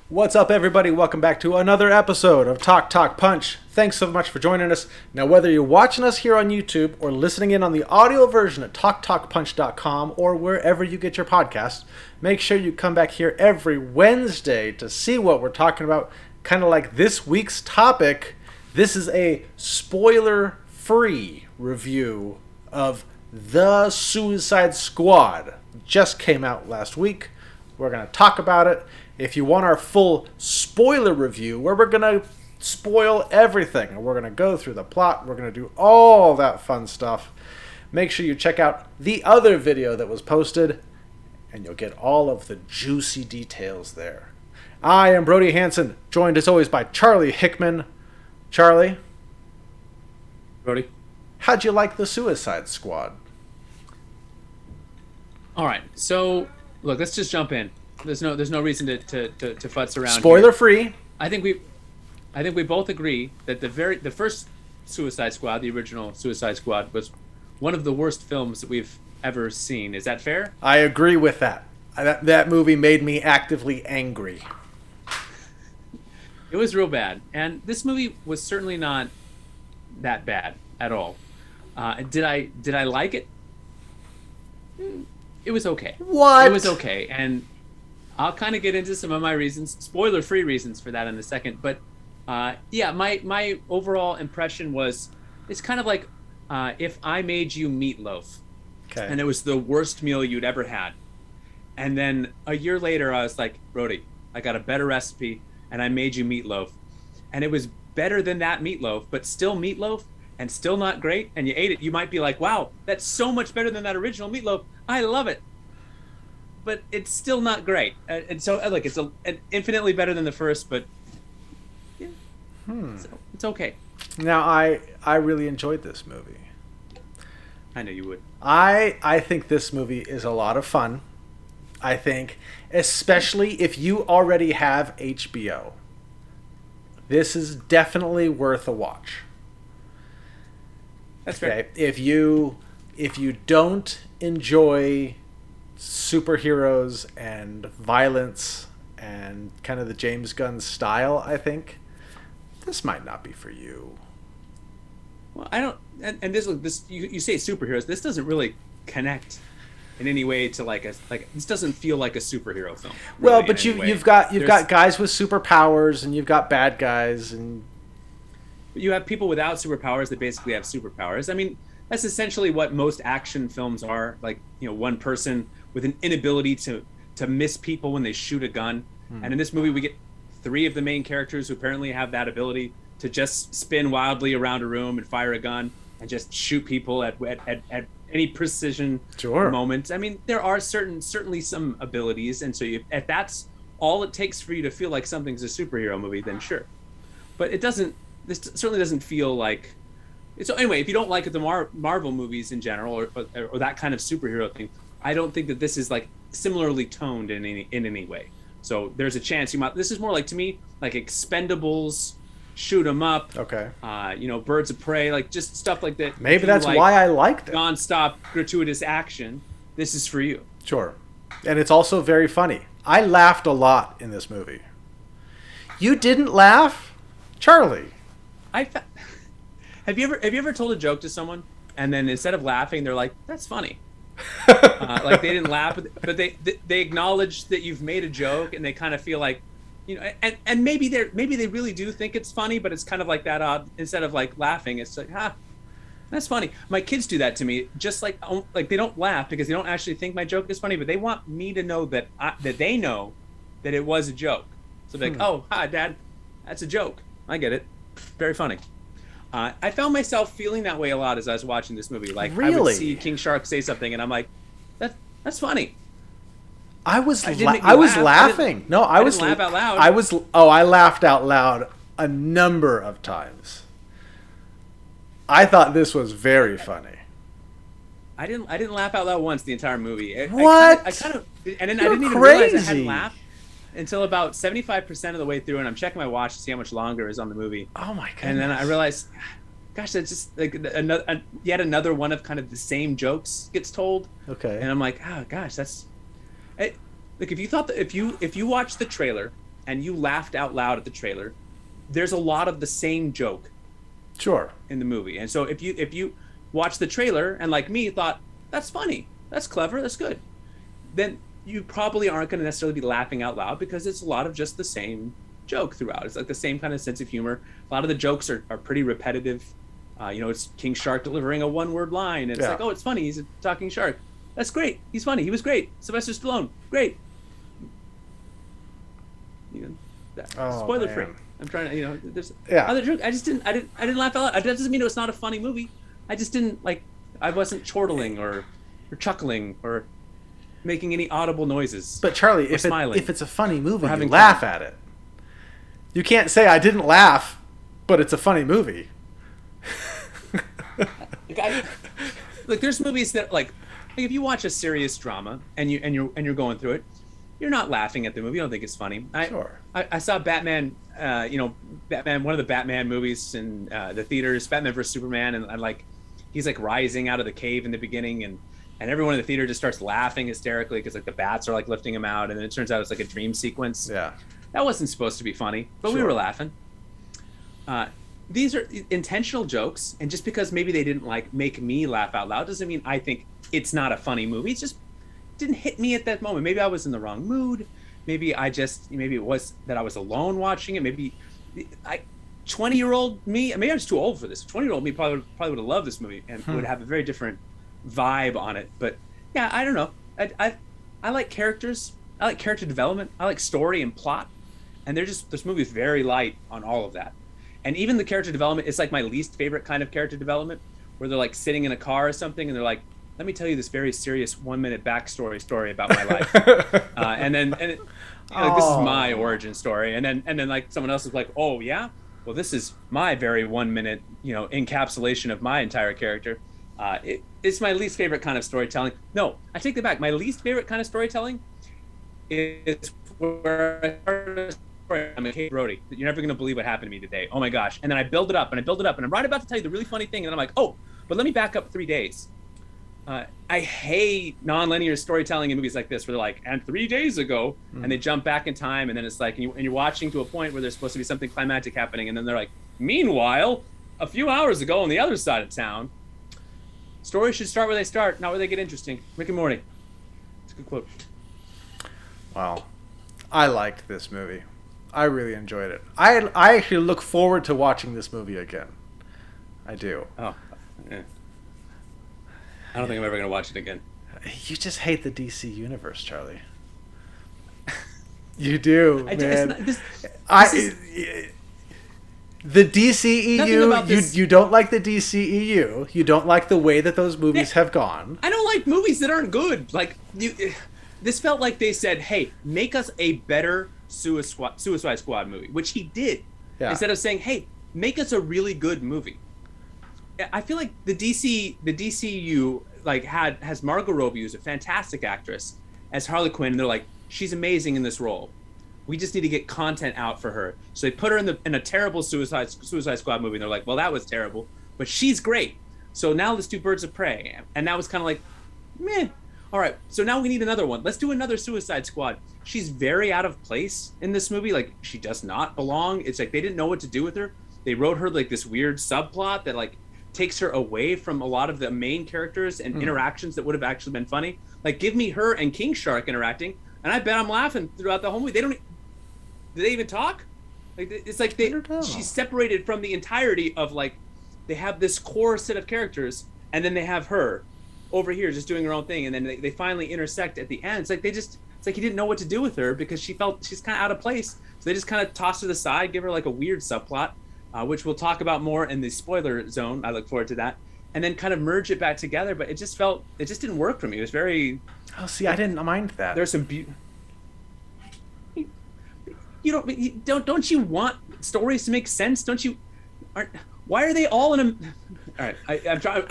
What's up, everybody? Welcome back to another episode of Talk Talk Punch. Thanks so much for joining us. Now, whether you're watching us here on YouTube or listening in on the audio version at TalkTalkPunch.com or wherever you get your podcasts, make sure you come back here every Wednesday to see what we're talking about. Kind of like this week's topic. This is a spoiler-free review of The Suicide Squad. Just came out last week. We're going to talk about it. If you want our full spoiler review, where we're going to spoil everything, and we're going to go through the plot, we're going to do all that fun stuff, make sure you check out the other video that was posted, and you'll get all of the juicy details there. I am Brody Hanson, joined as always by Charlie Hickman. Charlie? Brody? How'd you like The Suicide Squad? All right, so look, let's just jump in. There's no reason to futz around. Spoiler free. I think we both agree that the first Suicide Squad, the original Suicide Squad, was one of the worst films that we've ever seen. Is that fair? I agree with that. That movie made me actively angry. It was real bad, and this movie was certainly not that bad at all. Did I like it? It was okay. What? It was okay, and I'll kind of get into some of my reasons, spoiler-free reasons for that in a second. But yeah, my overall impression was it's kind of like if I made you meatloaf, Okay. and it was the worst meal you'd ever had, and then a year later I was like, Brody, I got a better recipe, and I made you meatloaf, and it was better than that meatloaf, but still meatloaf and still not great, and you ate it, you might be like, wow, that's so much better than that original meatloaf. I love it. But it's still not great, and so look, it's infinitely better than the first, but yeah, it's okay. Now, I really enjoyed this movie. I know you would. I think this movie is a lot of fun. I think, especially if you already have HBO, this is definitely worth a watch. That's fair. Okay, if you don't enjoy superheroes and violence and kind of the James Gunn style, I think this might not be for you. Well, I don't, and this you say superheroes. This doesn't really connect in any way to like this doesn't feel like a superhero film. Well, Really, but in any way. you've got guys with superpowers, and you've got bad guys, and You have people without superpowers that basically have superpowers. I mean, that's essentially what most action films are. Like, you know, one person with an inability to miss people when they shoot a gun. And in this movie, we get three of the main characters who apparently have that ability to just spin wildly around a room and fire a gun and just shoot people at any precision moment. I mean, there are certainly some abilities, and so if that's all it takes for you to feel like something's a superhero movie, then sure. But it doesn't. This certainly doesn't feel like. So anyway, if you don't like the Marvel movies in general, or that kind of superhero thing, I don't think that this is like similarly toned in any way. So there's a chance you might. This is more like, to me, like Expendables, Shoot 'em Up. okay. Birds of Prey, like just stuff like that. Maybe If you that's like why I liked it. nonstop gratuitous action. This is for you. Sure. And it's also very funny. I laughed a lot in this movie. You didn't laugh? Charlie. Have you ever told a joke to someone and then instead of laughing they're like, that's funny? Like they didn't laugh, but they acknowledge that you've made a joke, and they kind of feel like, you know, and maybe they really do think it's funny, but it's kind of like that odd. Instead of like laughing, it's like, that's funny. My kids do that to me, just like they don't laugh because they don't actually think my joke is funny, but they want me to know that they know that it was a joke. So they're like, oh, hi, Dad, that's a joke. I get it. Very funny. I found myself feeling that way a lot as I was watching this movie. Like, really? I would see King Shark say something, and I'm like, that's funny. I was laugh. laughing. I didn't laugh out loud. I laughed out loud a number of times. I thought this was very funny. I didn't laugh out loud once the entire movie. What? I kind of, and then You're I didn't even crazy. realize I hadn't laughed until about 75% of the way through, and I'm checking my watch to see how much longer is on the movie. Oh my goodness. And then I realized, gosh, that's just like yet another one of kind of the same jokes gets told. Okay. And I'm like, oh gosh, that's. Look, if you thought that if you watched the trailer and you laughed out loud at the trailer, there's a lot of the same joke Sure. in the movie. And so if you watch the trailer and like me thought, that's funny, that's clever, that's good, then you probably aren't going to necessarily be laughing out loud because it's a lot of just the same joke throughout. It's like the same kind of sense of humor. A lot of the jokes are pretty repetitive. It's King Shark delivering a one-word line. It's like, oh, it's funny. He's a talking shark. That's great. He's funny. He was great. Sylvester Stallone, great. Spoiler free. I'm trying to, there's other jokes. I didn't laugh out loud. That doesn't mean it's not a funny movie. I just didn't I wasn't chortling or chuckling or making any audible noises. But Charlie, if it's a funny movie, you laugh at it. You can't say I didn't laugh, but it's a funny movie. There's movies that if you watch a serious drama and you're going through it, you're not laughing at the movie. You don't think it's funny. Sure. I saw Batman. Batman, one of the Batman movies in the theaters, Batman vs Superman, and he's rising out of the cave in the beginning, and everyone in the theater just starts laughing hysterically because the bats are lifting him out, and then it turns out it's a dream sequence. Yeah. That wasn't supposed to be funny, but we were laughing. These are intentional jokes, and just because maybe they didn't make me laugh out loud doesn't mean I think it's not a funny movie. It just didn't hit me at that moment. Maybe I was in the wrong mood. Maybe it was that I was alone watching it. Maybe 20-year-old me, maybe I was too old for this. 20-year-old me probably would have loved this movie and would have a very different vibe on it. But yeah, I don't know. I like characters. I like character development. I like story and plot. And this movie is very light on all of that. And even the character development is my least favorite kind of character development, where they're sitting in a car or something and they're like, let me tell you this very serious 1-minute backstory story about my life. This is my origin story. And then someone else is like, oh yeah? Well, this is my very 1-minute, encapsulation of my entire character. It's my least favorite kind of storytelling. No, I take that back. My least favorite kind of storytelling is where I start a story. I'm like, hey, Brody, you're never going to believe what happened to me today. Oh my gosh. And then I build it up and I'm right about to tell you the really funny thing. And then I'm like, oh, but let me back up 3 days. I hate nonlinear storytelling in movies like this, where they're and 3 days ago, and they jump back in time, and then it's and you're watching to a point where there's supposed to be something climactic happening, and then they're meanwhile, a few hours ago on the other side of town. Stories should start where they start, not where they get interesting. Rick and Morty. It's a good quote. Wow. I liked this movie. I really enjoyed it. I actually look forward to watching this movie again. I do. Oh, yeah. I don't think I'm ever going to watch it again. You just hate the DC universe, Charlie. You do, man. The DCEU, you don't like the DCEU. You don't like the way that those movies have gone. I don't like movies that aren't good. This felt like they said, hey, make us a better Suicide Squad movie, which he did. Yeah. Instead of saying, hey, make us a really good movie. I feel like the DCU has Margot Robbie, who's a fantastic actress, as Harley Quinn, and they're she's amazing in this role. We just need to get content out for her. So they put her in a terrible Suicide Squad movie, and they're well, that was terrible, but she's great. So now let's do Birds of Prey, and that was kind of meh. All right, so now we need another one. Let's do another Suicide Squad. She's very out of place in this movie. She does not belong. It's they didn't know what to do with her. They wrote her this weird subplot that takes her away from a lot of the main characters and interactions that would have actually been funny. Give me her and King Shark interacting, and I bet I'm laughing throughout the whole movie. Did they even talk? It's she's separated from the entirety of they have this core set of characters, and then they have her over here just doing her own thing, and then they finally intersect at the end. It's he didn't know what to do with her because she's kind of out of place. So they just kind of tossed her to the side, give her a weird subplot. Which we'll talk about more in the spoiler zone. I look forward to that. And then kind of merge it back together, but it just didn't work for me. It was very... Oh, see, I didn't mind that. There's some don't you want stories to make sense? Why are they all in a... All right, I'm trying...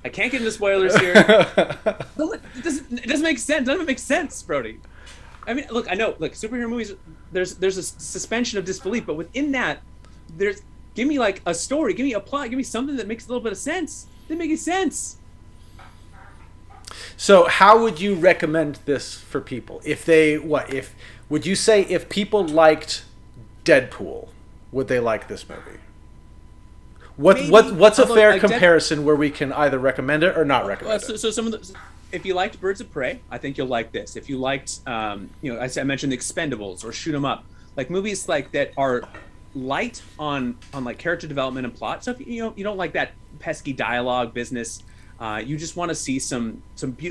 I can't get into spoilers here. It doesn't make sense. None of it makes sense, Brody. I mean, look, I know, superhero movies, there's a suspension of disbelief, but within that, give me a story, give me a plot, give me something that makes a little bit of sense. Didn't make any sense. So how would you recommend this for people? If they would you say if people liked Deadpool, would they like this movie? What's a fair comparison where we can either recommend it or not recommend it? So some of the, if you liked Birds of Prey, I think you'll like this. If you liked, I mentioned The Expendables or Shoot 'Em Up, like movies like that are light on like character development and plot. So if you don't like that pesky dialogue business, you just want to see some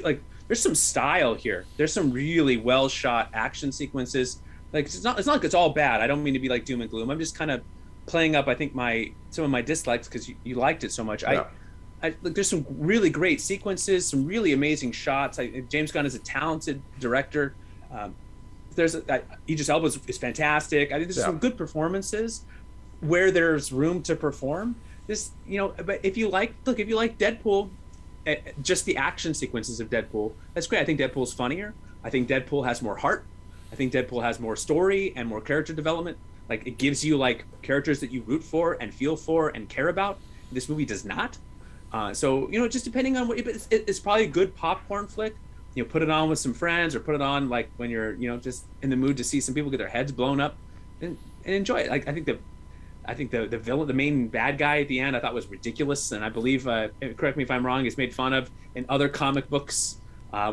like there's some style here. There's some really well shot action sequences. Like it's not like it's all bad. I don't mean to be like doom and gloom. I'm just kind of playing up, I think, some of my dislikes because you liked it so much. Yeah. There's some really great sequences, some really amazing shots. James Gunn is a talented director. Idris Elba is fantastic. I think there's some good performances where there's room to perform. But if you like Deadpool, just the action sequences of Deadpool, that's great. I think Deadpool's funnier. I think Deadpool has more heart. I think Deadpool has more story and more character development. Like it gives you like characters that you root for and feel for and care about. This movie does not. So just depending on it's probably a good popcorn flick. Put it on with some friends or put it on like when you're just in the mood to see some people get their heads blown up and enjoy it. Like I think the villain, the main bad guy at the end, I thought was ridiculous, and I believe, correct me if I'm wrong, is made fun of in other comic books,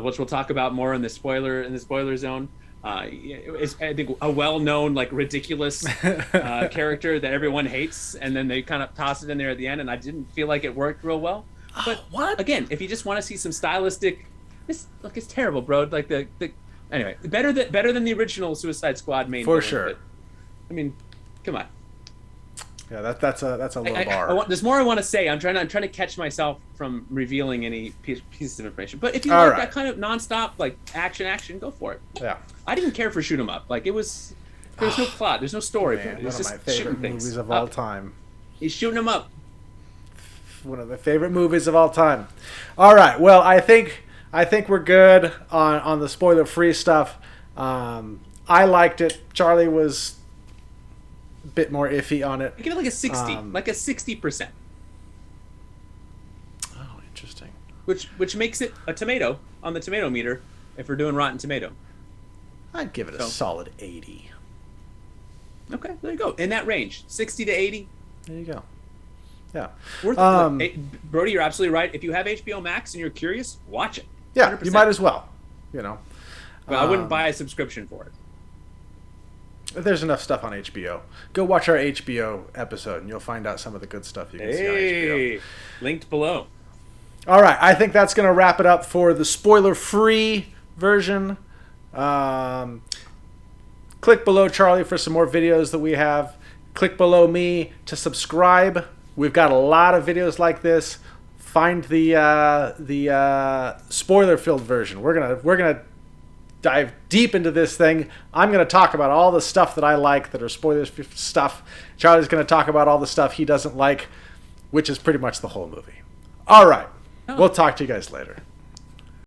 which we'll talk about more in the spoiler zone. It's, I think, a well-known like ridiculous character that everyone hates, and then they kind of toss it in there at the end, and I didn't feel like it worked real well. But again, if you just want to see some stylistic, it's terrible, bro. Like the anyway, better than the original Suicide Squad main. For sure. But, I mean, come on. Yeah, that's a low bar. There's more I want to say. I'm trying to catch myself from revealing any pieces of information. But if you like that kind of nonstop like action, go for it. Yeah. I didn't care for Shoot 'Em Up. Like there was no plot. There's no story. Man, it was one just of my favorite movies of all time. He's shooting them up. One of the favorite movies of all time. All right. Well, I think we're good on the spoiler-free stuff. I liked it. Charlie was a bit more iffy on it. I give it like a 60, like a 60%. Oh, interesting. Which makes it a tomato on the tomato meter if we're doing Rotten Tomato. I'd give it a solid 80. Okay, there you go. In that range, 60 to 80. There you go. Yeah. Worth it. Brody, you're absolutely right. If you have HBO Max and you're curious, watch it. 100%. Yeah, you might as well. But I wouldn't buy a subscription for it. There's enough stuff on HBO. Go watch our HBO episode, and you'll find out some of the good stuff you can see on HBO. Linked below. All right, I think that's going to wrap it up for the spoiler-free version. Click below Charlie for some more videos that we have. Click below me to subscribe. We've got a lot of videos like this. Find the spoiler-filled version. We're gonna dive deep into this thing. I'm gonna talk about all the stuff that I like that are spoiler stuff. Charlie's gonna talk about all the stuff he doesn't like, which is pretty much the whole movie. All right, we'll talk to you guys later.